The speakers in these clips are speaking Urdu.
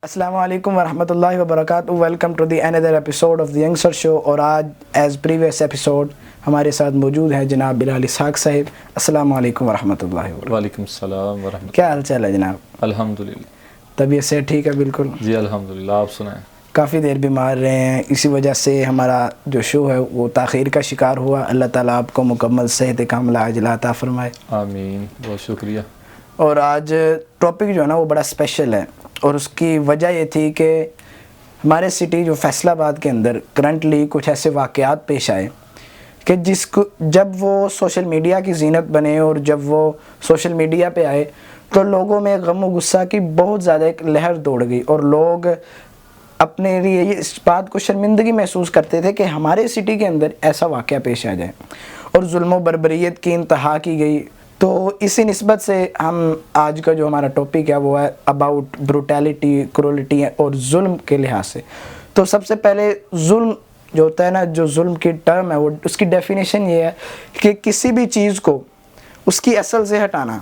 السلام علیکم ورحمۃ اللہ وبرکاتہ. Welcome to the another episode of the youngster show. اور آج ایز پریویس ایپیسوڈ ہمارے ساتھ موجود ہیں جناب بلال اسحاق صاحب. السلام علیکم ورحمۃ اللہ وبرکاتہ. وعلیکم السلام ورحمۃ اللہ. کیا حال چال ہے جناب؟ الحمدللہ. طبیعت سے ٹھیک ہے؟ بالکل جی الحمدللہ. آپ سنائیں؟ کافی دیر بیمار رہے ہیں، اسی وجہ سے ہمارا جو شو ہے وہ تاخیر کا شکار ہوا. اللہ تعالیٰ آپ کو مکمل صحت کاملہ عاجلہ عطا فرمائے. آمین. بہت شکریہ. اور آج ٹاپک جو ہے نا وہ بڑا اسپیشل ہے، اور اس کی وجہ یہ تھی کہ ہمارے سٹی جو فیصل آباد کے اندر کرنٹلی کچھ ایسے واقعات پیش آئے کہ جب وہ سوشل میڈیا کی زینت بنے اور جب وہ سوشل میڈیا پہ آئے تو لوگوں میں غم و غصہ کی بہت زیادہ ایک لہر دوڑ گئی، اور لوگ اپنے لیے اس بات کو شرمندگی محسوس کرتے تھے کہ ہمارے سٹی کے اندر ایسا واقعہ پیش آ جائے، اور ظلم و بربریت کی انتہا کی گئی. تو اسی نسبت سے ہم آج کا جو ہمارا ٹاپک ہے وہ ہے اباؤٹ بروٹیلٹی، کرولٹی اور ظلم کے لحاظ سے. تو سب سے پہلے ظلم جو ہوتا ہے نا، جو ظلم کی ٹرم ہے وہ اس کی ڈیفینیشن یہ ہے کہ کسی بھی چیز کو اس کی اصل سے ہٹانا،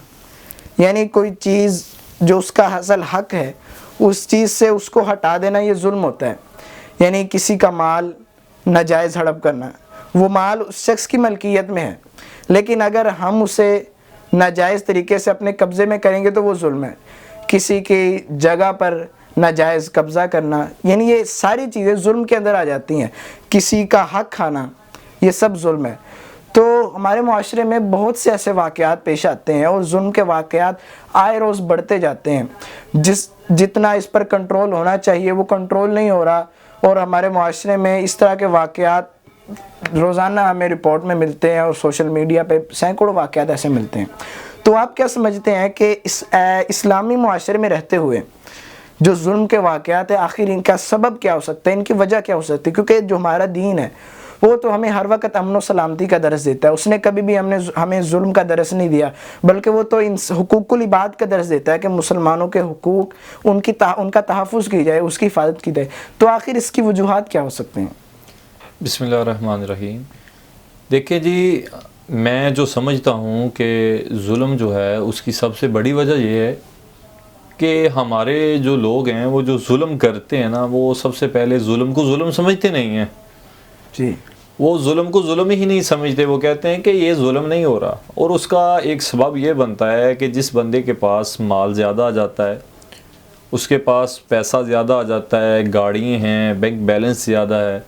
یعنی کوئی چیز جو اس کا اصل حق ہے اس چیز سے اس کو ہٹا دینا، یہ ظلم ہوتا ہے. یعنی کسی کا مال ناجائز ہڑپ کرنا، وہ مال اس شخص کی ملکیت میں ہے، لیکن اگر ہم اسے ناجائز طریقے سے اپنے قبضے میں کریں گے تو وہ ظلم ہے. کسی کی جگہ پر ناجائز قبضہ کرنا، یعنی یہ ساری چیزیں ظلم کے اندر آ جاتی ہیں. کسی کا حق کھانا، یہ سب ظلم ہے. تو ہمارے معاشرے میں بہت سے ایسے واقعات پیش آتے ہیں، اور ظلم کے واقعات آئے روز بڑھتے جاتے ہیں. جتنا اس پر کنٹرول ہونا چاہیے وہ کنٹرول نہیں ہو رہا، اور ہمارے معاشرے میں اس طرح کے واقعات روزانہ ہمیں رپورٹ میں ملتے ہیں، اور سوشل میڈیا پہ سینکڑوں واقعات ایسے ملتے ہیں. تو آپ کیا سمجھتے ہیں کہ اسلامی معاشرے میں رہتے ہوئے جو ظلم کے واقعات ہیں، آخر ان کا سبب کیا ہو سکتا ہے، ان کی وجہ کیا ہو سکتی ہے؟ کیونکہ جو ہمارا دین ہے وہ تو ہمیں ہر وقت امن و سلامتی کا درس دیتا ہے. اس نے کبھی بھی ہمیں ظلم کا درس نہیں دیا، بلکہ وہ تو حقوق العباد کا درس دیتا ہے کہ مسلمانوں کے حقوق ان کا تحفظ کی جائے، اس کی حفاظت کی جائے. تو آخر اس کی وجوہات کیا ہو سکتے ہیں؟ بسم اللہ الرحمن الرحیم. دیکھیں جی، میں جو سمجھتا ہوں کہ ظلم جو ہے اس کی سب سے بڑی وجہ یہ ہے کہ ہمارے جو لوگ ہیں وہ جو ظلم کرتے ہیں نا، وہ سب سے پہلے ظلم کو ظلم سمجھتے نہیں ہیں. جی، وہ ظلم کو ظلم ہی نہیں سمجھتے. وہ کہتے ہیں کہ یہ ظلم نہیں ہو رہا، اور اس کا ایک سبب یہ بنتا ہے کہ جس بندے کے پاس مال زیادہ آ جاتا ہے، اس کے پاس پیسہ زیادہ آ جاتا ہے، گاڑیاں ہیں، بینک بیلنس زیادہ ہے،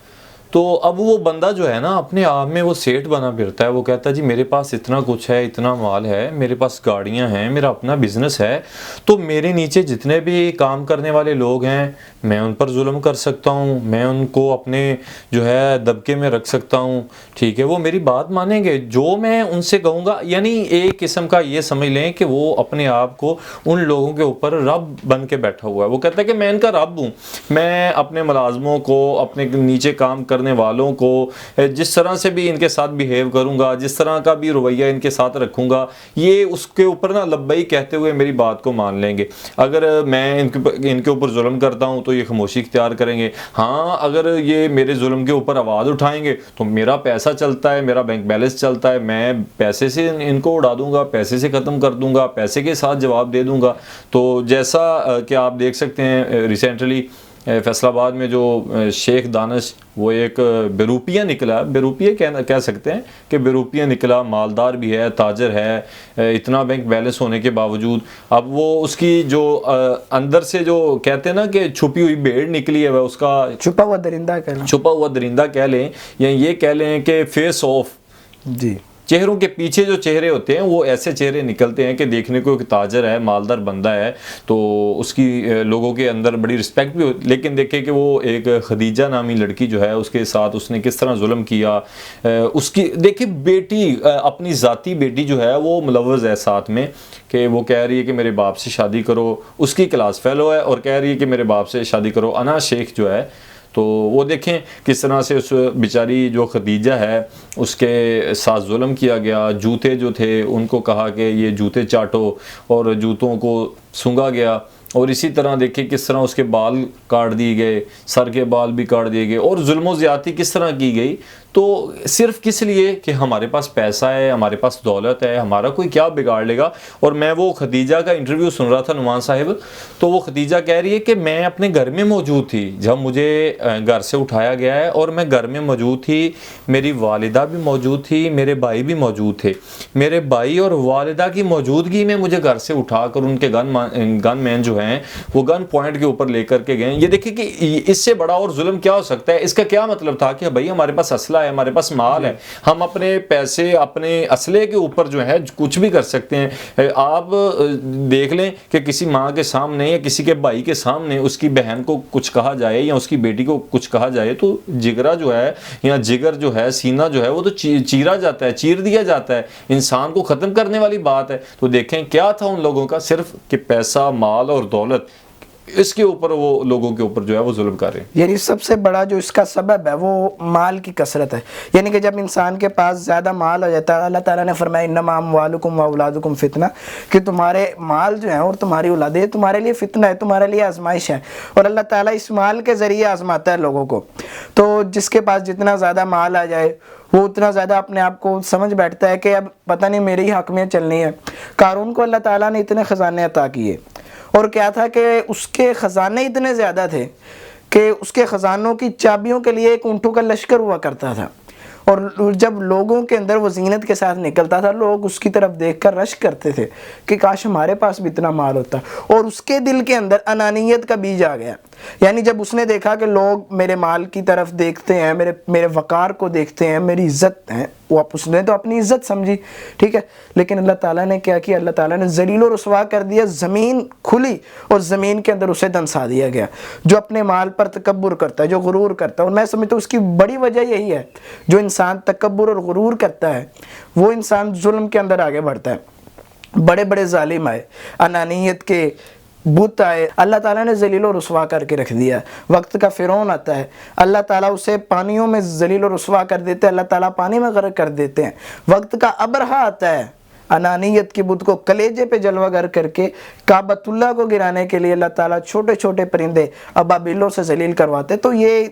تو اب وہ بندہ جو ہے نا اپنے آپ میں وہ سیٹ بنا پھرتا ہے. وہ کہتا ہے جی میرے پاس اتنا کچھ ہے، اتنا مال ہے، میرے پاس گاڑیاں ہیں، میرا اپنا بزنس ہے، تو میرے نیچے جتنے بھی کام کرنے والے لوگ ہیں میں ان پر ظلم کر سکتا ہوں، میں ان کو اپنے جو ہے دبکے میں رکھ سکتا ہوں. ٹھیک ہے، وہ میری بات مانیں گے جو میں ان سے کہوں گا. یعنی ایک قسم کا یہ سمجھ لیں کہ وہ اپنے آپ کو ان لوگوں کے اوپر رب بن کے بیٹھا ہوا ہے. وہ کہتا ہے کہ میں ان کا رب ہوں، میں اپنے ملازموں کو، اپنے نیچے کام کرنے والوں کو جس طرح سے بھی ان کے ساتھ بیہیو کروں گا، جس طرح کا بھی رویہ ان کے ساتھ رکھوں گا، یہ اس کے اوپر نا لبیک کہتے ہوئے میری بات کو مان لیں گے. اگر میں ان کے اوپر ظلم کرتا ہوں تو یہ خاموشی اختیار کریں گے. ہاں، اگر یہ میرے ظلم کے اوپر آواز اٹھائیں گے تو میرا پیسہ چلتا ہے، میرا بینک بیلنس چلتا ہے، میں پیسے سے ان کو اڑا دوں گا، پیسے سے ختم کر دوں گا، پیسے کے ساتھ جواب دے دوں گا. تو جیسا کہ آپ دیکھ سکتے ہیں ریسنٹلی فیصل آباد میں جو شیخ دانش، وہ ایک بیروپیہ نکلا، بیروپیہ کہہ سکتے ہیں کہ بیروپیہ نکلا، مالدار بھی ہے، تاجر ہے، اتنا بینک بیلنس ہونے کے باوجود اب وہ اس کی جو اندر سے جو کہتے ہیں نا کہ چھپی ہوئی بھیڑ نکلی ہے، وہ اس کا چھپا ہوا درندہ کہہ لیں، یا یہ کہہ لیں کہ فیس آف. جی، چہروں کے پیچھے جو چہرے ہوتے ہیں وہ ایسے چہرے نکلتے ہیں کہ دیکھنے کو ایک تاجر ہے، مالدار بندہ ہے، تو اس کی لوگوں کے اندر بڑی رسپیکٹ بھی ہوتی. لیکن دیکھیں کہ وہ ایک خدیجہ نامی لڑکی جو ہے اس کے ساتھ اس نے کس طرح ظلم کیا. اس کی دیکھیں بیٹی، اپنی ذاتی بیٹی جو ہے وہ ملوث ہے ساتھ میں، کہ وہ کہہ رہی ہے کہ میرے باپ سے شادی کرو. اس کی کلاس فیلو ہے اور کہہ رہی ہے کہ میرے باپ سے شادی کرو. انا شیخ جو ہے، تو وہ دیکھیں کس طرح سے اس بیچاری جو خدیجہ ہے اس کے ساتھ ظلم کیا گیا. جوتے جو تھے ان کو کہا کہ یہ جوتے چاٹو، اور جوتوں کو سونگا گیا. اور اسی طرح دیکھیں کس طرح اس کے بال کاٹ دیے گئے، سر کے بال بھی کاٹ دیے گئے، اور ظلم و زیادتی کس طرح کی گئی. تو صرف کس لیے کہ ہمارے پاس پیسہ ہے، ہمارے پاس دولت ہے، ہمارا کوئی کیا بگاڑ لے گا۔ اور میں وہ خدیجہ کا انٹرویو سن رہا تھا نعمان صاحب، تو وہ خدیجہ کہہ رہی ہے کہ میں اپنے گھر میں موجود تھی جب مجھے گھر سے اٹھایا گیا ہے، اور میں گھر میں موجود تھی، میری والدہ بھی موجود تھی، میرے بھائی بھی موجود تھے، میرے بھائی اور والدہ کی موجودگی میں مجھے گھر سے اٹھا کر ان کے گن مین جو ہیں وہ گن پوائنٹ کے اوپر لے کر کے گئے۔ یہ دیکھیں کہ اس سے بڑا اور ظلم کیا ہو سکتا ہے۔ اس کا کیا مطلب تھا کہ بھائی ہمارے پاس اسلحہ ہے، ہمارے پاس مال ہے، ہم اپنے پیسے اپنے اسلحے کے اوپر جو ہے کچھ بھی کر سکتے ہیں۔ آپ دیکھ لیں کہ کسی ماں کے سامنے یا کسی کے بھائی کے سامنے اس کی بہن کو کچھ کہا جائے یا اس کی بیٹی کو کچھ کہا جائے تو جگرا جو ہے یا جگر جو ہے، سینہ جو ہے وہ تو چیرا جاتا ہے، چیر دیا جاتا ہے، انسان کو ختم کرنے والی بات ہے۔ تو دیکھیں کیا تھا ان لوگوں کا، صرف کہ پیسہ، مال اور دولت، اس کے اوپر وہ لوگوں کے اوپر جو ہے وہ ظلم کر رہے ہیں۔ یعنی سب سے بڑا جو اس کا سبب ہے وہ مال کی کثرت ہے، یعنی کہ جب انسان کے پاس زیادہ مال ہو جاتا ہے، اللہ تعالیٰ نے فرمایا انما اموالکم واولادکم فتنہ، کہ تمہارے مال جو ہیں اور تمہاری اولادیں تمہارے لیے فتنہ ہے، تمہارے لیے آزمائش ہے، اور اللہ تعالیٰ اس مال کے ذریعے آزماتا ہے لوگوں کو۔ تو جس کے پاس جتنا زیادہ مال آ جائے وہ اتنا زیادہ اپنے آپ کو سمجھ بیٹھتا ہے کہ اب پتہ نہیں میرے ہی حق میں چلنی ہے۔ قارون کو اللہ تعالیٰ نے اتنے خزانے عطا کیے، اور کیا تھا کہ اس کے خزانے اتنے زیادہ تھے کہ اس کے خزانوں کی چابیوں کے لیے ایک اونٹوں کا لشکر ہوا کرتا تھا، اور جب لوگوں کے اندر وہ زینت کے ساتھ نکلتا تھا لوگ اس کی طرف دیکھ کر رشک کرتے تھے کہ کاش ہمارے پاس بھی اتنا مال ہوتا، اور اس کے دل کے اندر انانیت کا بیج آ گیا۔ یعنی جب اس نے دیکھا کہ لوگ میرے مال کی طرف دیکھتے ہیں، میرے وقار کو دیکھتے ہیں، میری عزت ہے، وہ اس نے تو اپنی عزت سمجھی، ٹھیک ہے، لیکن اللہ تعالیٰ نے کیا کیا، اللہ تعالیٰ نے ذلیل و رسوا کر دیا، زمین کھلی اور زمین کے اندر اسے دنسا دیا گیا۔ جو اپنے مال پر تکبر کرتا ہے، جو غرور کرتا ہے، اور میں سمجھتا ہوں اس کی بڑی وجہ یہی ہے، جو انسان تکبر اور غرور کرتا ہے وہ انسان ظلم کے اندر آگے بڑھتا ہے۔ بڑے بڑے ظالم آئے، انانیت کے بت آئے، اللہ تعالیٰ نے ذلیل و رسوا کر کے رکھ دیا۔ وقت کا فرعون آتا ہے، اللہ تعالیٰ اسے پانیوں میں ذلیل و رسوا کر دیتے ہیں، اللہ تعالیٰ پانی میں غرق کر دیتے ہیں۔ وقت کا ابرہا آتا ہے، انانیت کی بت کو کلیجے پہ جلوہ گر کر کے کعبۃ اللہ کو گرانے کے لیے اللہ تعالیٰ چھوٹے چھوٹے پرندے ابابیلوں سے ذلیل کرواتے۔ تو یہ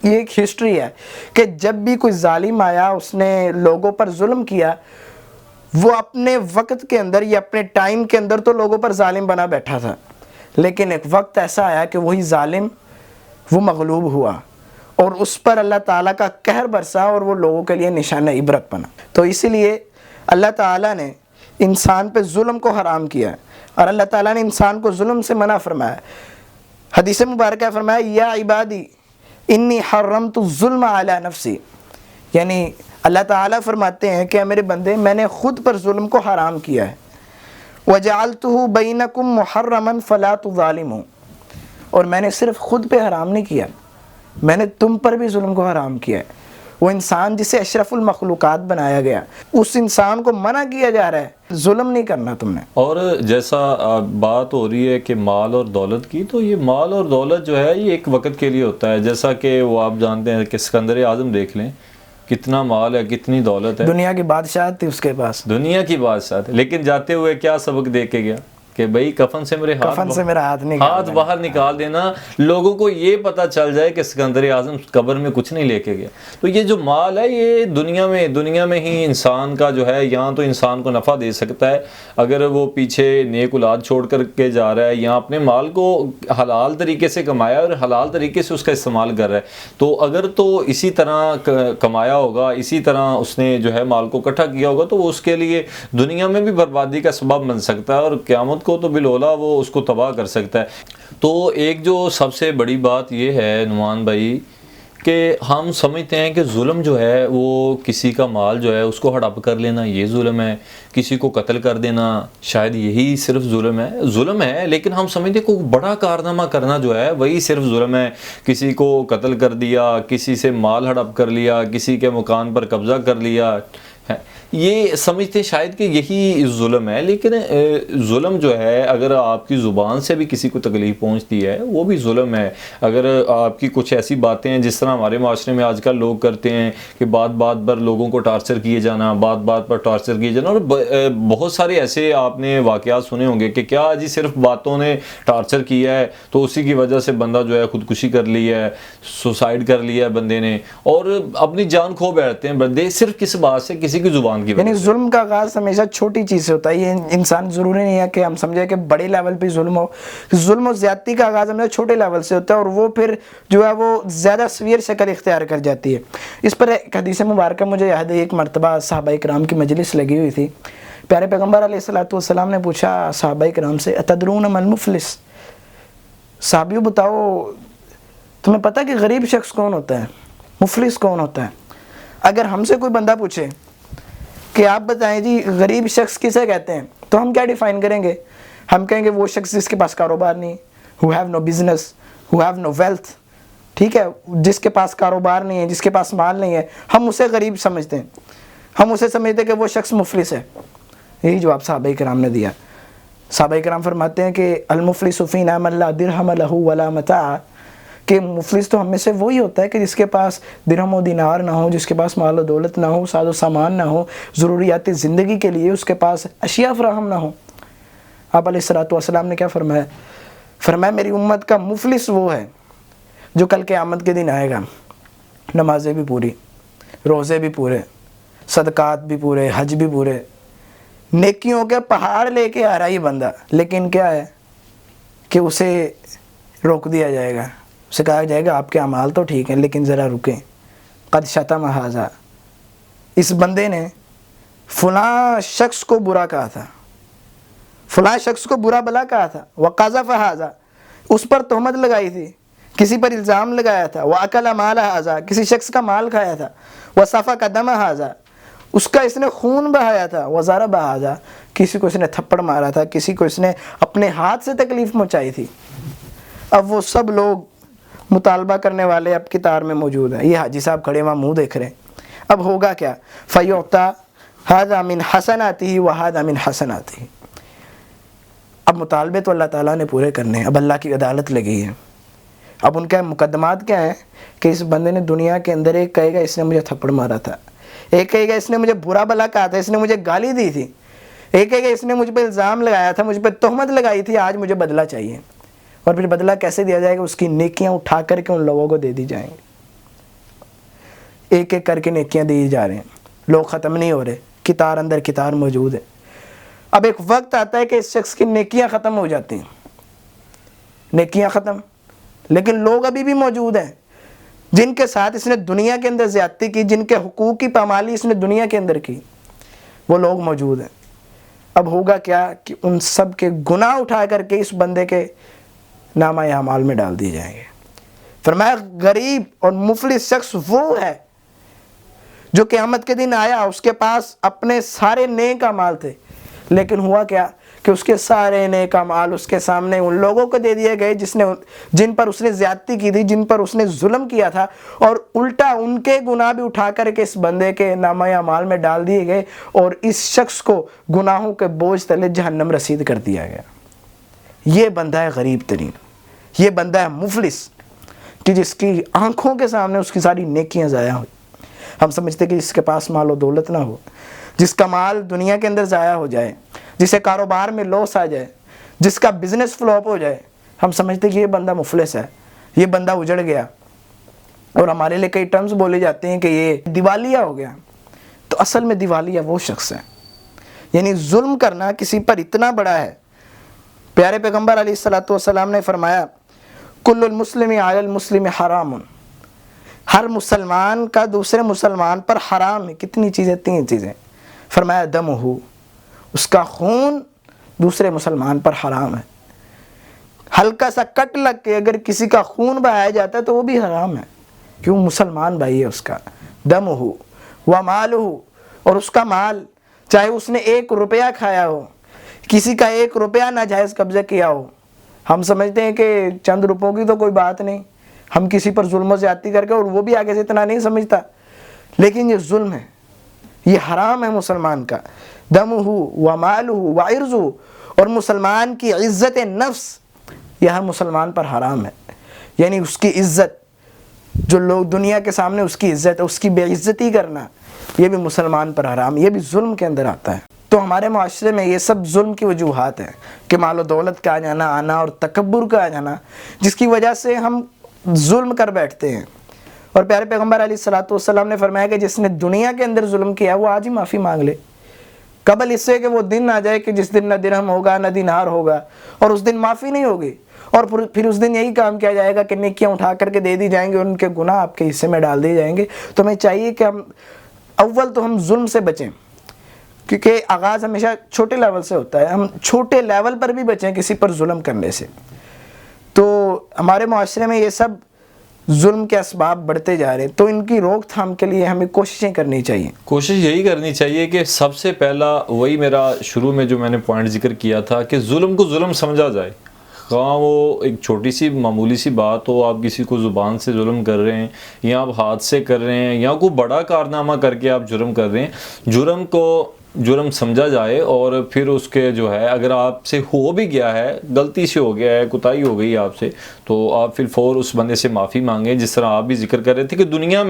ایک ہسٹری ہے کہ جب بھی کوئی ظالم آیا، اس نے لوگوں پر ظلم کیا، وہ اپنے وقت کے اندر یا اپنے ٹائم کے اندر تو لوگوں پر ظالم بنا بیٹھا تھا، لیکن ایک وقت ایسا آیا کہ وہی ظالم وہ مغلوب ہوا اور اس پر اللہ تعالیٰ کا قہر برسا اور وہ لوگوں کے لیے نشانہ عبرت بنا۔ تو اسی لیے اللہ تعالیٰ نے انسان پہ ظلم کو حرام کیا اور اللہ تعالیٰ نے انسان کو ظلم سے منع فرمایا۔ حدیث مبارکہ فرمایا یا عبادی انی حرمت الظلم علی نفسی، یعنی اللہ تعالیٰ فرماتے ہیں کہ میرے بندے میں نے خود پر ظلم کو حرام کیا ہے، وَجَعَلْتُهُ بَيْنَكُمْ مُحَرَّمًا فَلَا تُظَالِمُوا، اور میں نے صرف خود پہ حرام نہیں کیا، میں نے تم پر بھی ظلم کو حرام کیا ہے۔ وہ انسان جسے اشرف المخلوقات بنایا گیا، اس انسان کو منع کیا جا رہا ہے ظلم نہیں کرنا تم نے۔ اور جیسا بات ہو رہی ہے کہ مال اور دولت کی، تو یہ مال اور دولت جو ہے یہ ایک وقت کے لیے ہوتا ہے، جیسا کہ وہ آپ جانتے ہیں کہ سکندر اعظم دیکھ لیں، کتنا مال ہے، کتنی دولت ہے، دنیا کی بادشاہت تھی اس کے پاس، دنیا کی بادشاہت، لیکن جاتے ہوئے کیا سبق دے کے گیا کہ بھائی کفن سے میرے میرا ہاتھ باہر نکال دینا، لوگوں کو یہ پتہ چل جائے کہ سکندر اعظم قبر میں کچھ نہیں لے کے گیا۔ تو یہ جو مال ہے یہ دنیا میں ہی انسان کا جو ہے، یہاں تو انسان کو نفع دے سکتا ہے اگر وہ پیچھے نیک اولاد چھوڑ کر کے جا رہا ہے، یا اپنے مال کو حلال طریقے سے کمایا اور حلال طریقے سے اس کا استعمال کر رہا ہے۔ تو اگر تو اسی طرح کمایا ہوگا، اسی طرح اس نے جو ہے مال کو اکٹھا کیا ہوگا، تو وہ اس کے لیے دنیا میں بھی بربادی کا سبب بن سکتا ہے اور قیامت کو تو بالولا وہ اس کو تباہ کر سکتا ہے۔ تو ایک جو سب سے بڑی بات یہ ہے نعمان بھائی کہ ہم سمجھتے ہیں کہ ظلم جو ہے وہ کسی کا مال جو ہے اس کو ہڑپ کر لینا یہ ظلم ہے، کسی کو قتل کر دینا شاید یہی صرف ظلم ہے، لیکن ہم سمجھتے ہیں کہ بڑا کارنامہ کرنا جو ہے وہی صرف ظلم ہے۔ کسی کو قتل کر دیا، کسی سے مال ہڑپ کر لیا، کسی کے مکان پر قبضہ کر لیا، یہ سمجھتے شاید کہ یہی ظلم ہے، لیکن ظلم جو ہے اگر آپ کی زبان سے بھی کسی کو تکلیف پہنچتی ہے وہ بھی ظلم ہے. اگر آپ کی کچھ ایسی باتیں ہیں جس طرح ہمارے معاشرے میں آج کل لوگ کرتے ہیں کہ بات بات پر لوگوں کو ٹارچر کیے جانا، بات بات پر ٹارچر کیے جانا، اور بہت سارے ایسے آپ نے واقعات سنے ہوں گے کہ کیا جی صرف باتوں نے ٹارچر کیا ہے تو اسی کی وجہ سے بندہ جو ہے خودکشی کر لی ہے، سوسائڈ کر لیا ہے بندے نے، اور اپنی جان کھو بیٹھتے ہیں بندے صرف کس بات سے، کسی کی زبان کی وجہ یعنی سے. ظلم کا آغاز ہمیشہ چھوٹی چیز سے ہوتا ہے. یہ انسان ضروری نہیں ہے کہ ہم سمجھے کہ بڑے لیول پہ ظلم ہو. ظلم و زیادتی کا آغاز ہمیشہ چھوٹے لیول سے ہوتا ہے، اور وہ پھر جو ہے وہ زیادہ سویر شکل اختیار کر جاتی ہے. اس پر ایک حدیث مبارکہ مجھے یاد ہے، ایک مرتبہ صحابہ کرام کی مجلس لگی ہوئی تھی. پیارے پیغمبر علیہ الصلوۃ والسلام نے پوچھا صحابہ کرام سے، اتدرون من المفلس، صحابیوں بتاؤ تمہیں پتہ کہ غریب شخص کون ہوتا ہے، مفلس کون ہوتا ہے؟ اگر ہم سے کوئی بندہ پوچھے کہ آپ بتائیں جی غریب شخص کسے کہتے ہیں، تو ہم کیا ڈیفائن کریں گے؟ ہم کہیں گے وہ شخص جس کے پاس کاروبار نہیں، who have no business, who have no wealth. ٹھیک ہے، جس کے پاس کاروبار نہیں ہے، جس کے پاس مال نہیں ہے، ہم اسے غریب سمجھتے ہیں، ہم اسے سمجھتے ہیں کہ وہ شخص مفلس ہے. یہی جواب صحابہ کرام نے دیا. صحابہ کرام فرماتے ہیں کہ المفلس فینا من لا درہم لہ ولا متاع، کہ مفلس تو ہم میں سے وہی ہوتا ہے کہ جس کے پاس درہم و دینار نہ ہو، جس کے پاس مال و دولت نہ ہو، ساز و سامان نہ ہو، ضروریات زندگی کے لیے اس کے پاس اشیاء فراہم نہ ہو. آپ علیہ الصلوۃ والسلام نے کیا فرمایا؟ فرمایا میری امت کا مفلس وہ ہے جو کل قیامت کے دن آئے گا، نمازیں بھی پوری، روزے بھی پورے، صدقات بھی پورے، حج بھی پورے، نیکیوں کے پہاڑ لے کے آ رہا یہ بندہ، لیکن کیا ہے کہ اسے روک دیا جائے گا. اسے کہا جائے گا آپ کے اعمال تو ٹھیک ہیں لیکن ذرا رکیں، قد شتم ھذا، اس بندے نے فلاں شخص کو برا کہا تھا، فلاں شخص کو برا بلا کہا تھا، وقذف ھذا، اس پر تہمت لگائی تھی، کسی پر الزام لگایا تھا، واکل مال ھذا، کسی شخص کا مال کھایا تھا، وسفک دم ھذا، اس کا اس نے خون بہایا تھا، وضرب ھذا، کسی کو اس نے تھپڑ مارا تھا، کسی کو اس نے اپنے ہاتھ سے تکلیف پہنچائی تھی. اب وہ سب لوگ مطالبہ کرنے والے اب قطار میں موجود ہیں. یہ حاجی صاحب کھڑے وہاں منہ دیکھ رہے ہیں. اب ہوگا کیا؟ فیعطیٰ ھذا من حسناتہ وھذا من حسناتہ. اب مطالبے تو اللہ تعالیٰ نے پورے کرنے ہیں، اب اللہ کی عدالت لگی ہے. اب ان کے مقدمات کیا ہیں کہ اس بندے نے دنیا کے اندر ایک کہے گا اس نے مجھے تھپڑ مارا تھا، ایک کہے گا اس نے مجھے برا بلا کہا تھا، اس نے مجھے گالی دی تھی، ایک کہے گا اس نے مجھ پہ الزام لگایا تھا، مجھ پہ تہمت لگائی تھی، آج مجھے بدلہ چاہیے. اور پھر بدلہ کیسے دیا جائے گا؟ اس کی نیکیاں اٹھا کر کے ان لوگوں کو دے دی جائیں گی. ایک ایک کر کے نیکیاں دی جا رہے ہیں، لوگ ختم نہیں ہو رہے، قطار اندر قطار موجود ہے. اب ایک وقت آتا ہے کہ اس شخص کی نیکیاں ختم ہو جاتی ہیں، نیکیاں ختم، لیکن لوگ ابھی بھی موجود ہیں جن کے ساتھ اس نے دنیا کے اندر زیادتی کی، جن کے حقوق کی پامالی اس نے دنیا کے اندر کی، وہ لوگ موجود ہیں. اب ہوگا کیا کہ ان سب کے گناہ اٹھا کر کے اس بندے کے نامہ اعمال میں ڈال دیے جائیں گے. فرمایا غریب اور مفلس شخص وہ ہے جو قیامت کے دن آیا، اس کے پاس اپنے سارے نیک اعمال تھے، لیکن ہوا کیا کہ اس کے سارے نیک اعمال اس کے سامنے ان لوگوں کو دے دیے گئے جن پر اس نے زیادتی کی تھی، جن پر اس نے ظلم کیا تھا، اور الٹا ان کے گناہ بھی اٹھا کر کے اس بندے کے نامہ اعمال میں ڈال دیے گئے، اور اس شخص کو گناہوں کے بوجھ تلے جہنم رسید کر دیا گیا. یہ بندہ ہے غریب ترین، یہ بندہ ہے مفلس کہ جس کی آنکھوں کے سامنے اس کی ساری نیکیاں ضائع ہوئی. ہم سمجھتے ہیں کہ جس کے پاس مال و دولت نہ ہو، جس کا مال دنیا کے اندر ضائع ہو جائے، جسے کاروبار میں لاس آ جائے، جس کا بزنس فلاپ ہو جائے، ہم سمجھتے ہیں کہ یہ بندہ مفلس ہے، یہ بندہ اجڑ گیا. اور ہمارے لیے کئی ٹرمز بولے جاتے ہیں کہ یہ دیوالیہ ہو گیا. تو اصل میں دیوالیہ وہ شخص ہے، یعنی ظلم کرنا کسی پر اتنا بڑا ہے. پیارے پیغمبر علیہ الصلوۃ والسلام نے فرمایا کل المسلم علی المسلم حرام، ہر مسلمان کا دوسرے مسلمان پر حرام ہے. کتنی چیزیں؟ 3 چیزیں. فرمایا دمہ، اس کا خون دوسرے مسلمان پر حرام ہے. ہلکا سا کٹ لگ کے اگر کسی کا خون بہایا جاتا ہے تو وہ بھی حرام ہے، کیوں؟ مسلمان بھائی ہے اس کا. دمہ ومالہ، اور اس کا مال، چاہے اس نے 1 روپیہ کھایا ہو، کسی کا 1 روپیہ ناجائز قبضہ کیا ہو. ہم سمجھتے ہیں کہ چند روپوں کی تو کوئی بات نہیں، ہم کسی پر ظلم و زیادتی کر کے، اور وہ بھی آگے سے اتنا نہیں سمجھتا، لیکن یہ ظلم ہے، یہ حرام ہے مسلمان کا، دمہ و مالہ و عرضہ، اور مسلمان کی عزت نفس یہ مسلمان پر حرام ہے، یعنی اس کی عزت، جو لوگ دنیا کے سامنے اس کی عزت ہے، اس کی بے عزتی کرنا، یہ بھی مسلمان پر حرام، یہ بھی ظلم کے اندر آتا ہے۔ تو ہمارے معاشرے میں یہ سب ظلم کی وجوہات ہیں کہ مال و دولت کا آنا اور تکبر کا آ جانا، جس کی وجہ سے ہم ظلم کر بیٹھتے ہیں۔ اور پیارے پیغمبر علیہ الصلوۃ والسلام نے فرمایا کہ جس نے دنیا کے اندر ظلم کیا وہ آج ہی معافی مانگ لے، قبل اس سے کہ وہ دن آ جائے کہ جس دن نہ درہم ہوگا نہ دینار ہوگا، اور اس دن معافی نہیں ہوگی، اور پھر اس دن یہی کام کیا جائے گا کہ نیکیاں اٹھا کر کے دے دی جائیں گے، ان کے گناہ آپ کے حصے میں ڈال دیے جائیں گے۔ تو ہمیں چاہیے کہ ہم ظلم سے بچیں، کیونکہ آغاز ہمیشہ چھوٹے لیول سے ہوتا ہے، ہم چھوٹے لیول پر بھی بچیں کسی پر ظلم کرنے سے۔ تو ہمارے معاشرے میں یہ سب ظلم کے اسباب بڑھتے جا رہے ہیں، تو ان کی روک تھام کے لیے ہمیں کوششیں کرنی چاہیے۔ کوشش یہی کرنی چاہیے کہ سب سے پہلا وہی میرا شروع میں جو میں نے پوائنٹ ذکر کیا تھا کہ ظلم کو ظلم سمجھا جائے، خواہ وہ ایک چھوٹی سی معمولی سی بات ہو، آپ کسی کو زبان سے ظلم کر رہے ہیں یا آپ ہاتھ سے کر رہے ہیں یا کوئی بڑا کارنامہ کر کے آپ جرم کر رہے ہیں، جرم کو جرم سمجھا جائے، اور پھر اس کے جو ہے اگر آپ سے ہو بھی گیا ہے، غلطی سے ہو گیا ہے، کوتاہی ہو گئی آپ سے، تو آپ پھر فور اس بندے سے معافی مانگیں، جس طرح آپ بھی ذکر کر رہے تھے کہ دنیا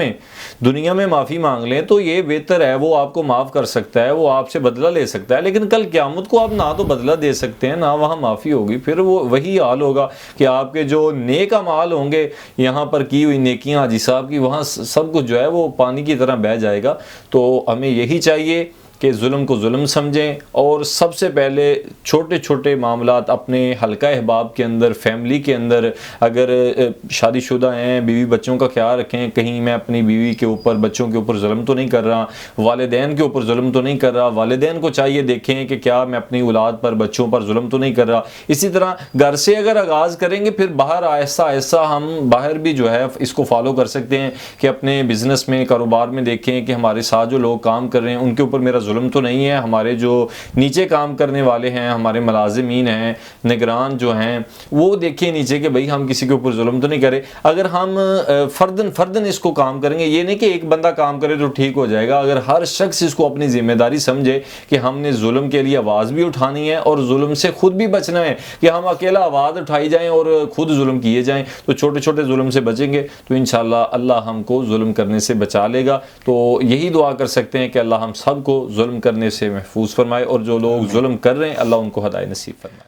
میں معافی مانگ لیں تو یہ بہتر ہے، وہ آپ کو معاف کر سکتا ہے، وہ آپ سے بدلہ لے سکتا ہے، لیکن کل قیامت کو آپ نہ تو بدلہ دے سکتے ہیں نہ وہاں معافی ہوگی، پھر وہ وہی حال ہوگا کہ آپ کے جو نیک اعمال ہوں گے، یہاں پر کی ہوئی نیکیاں حاجی صاحب کی، وہاں سب کچھ جو ہے وہ پانی کی طرح بہہ جائے گا۔ تو ہمیں یہی چاہیے کہ ظلم کو ظلم سمجھیں، اور سب سے پہلے چھوٹے چھوٹے معاملات اپنے حلقہ احباب کے اندر، فیملی کے اندر، اگر شادی شدہ ہیں بیوی بچوں کا خیال رکھیں، کہیں میں اپنی بیوی کے اوپر بچوں کے اوپر ظلم تو نہیں کر رہا، والدین کے اوپر ظلم تو نہیں کر رہا، والدین کو چاہیے دیکھیں کہ کیا میں اپنی اولاد پر بچوں پر ظلم تو نہیں کر رہا۔ اسی طرح گھر سے اگر آغاز کریں گے، پھر باہر آہستہ آہستہ ہم باہر بھی جو ہے اس کو فالو کر سکتے ہیں کہ اپنے بزنس میں، کاروبار میں دیکھیں کہ ہمارے ساتھ جو لوگ کام کر رہے ہیں ان کے اوپر میرا ظلم تو نہیں ہے، ہمارے جو نیچے کام کرنے والے ہیں، ہمارے ملازمین ہیں، نگران جو ہیں، وہ دیکھیں نیچے کہ بھئی ہم کسی کے اوپر ظلم تو نہیں کرے۔ اگر ہم فردن اس کو کام کریں گے، یہ نہیں کہ ایک بندہ کام کرے تو ٹھیک ہو جائے گا، اگر ہر شخص اس کو اپنی ذمہ داری سمجھے کہ ہم نے ظلم کے لیے آواز بھی اٹھانی ہے اور ظلم سے خود بھی بچنا ہے، کہ ہم اکیلا آواز اٹھائی جائیں اور خود ظلم کیے جائیں، تو چھوٹے چھوٹے ظلم سے بچیں گے تو انشاءاللہ اللہ ہم کو ظلم کرنے سے بچا لے گا۔ تو یہی دعا کر سکتے ہیں کہ اللہ ہم سب کو ظلم کرنے سے محفوظ فرمائے، اور جو لوگ ظلم کر رہے ہیں اللہ ان کو ہدایت نصیب فرمائے۔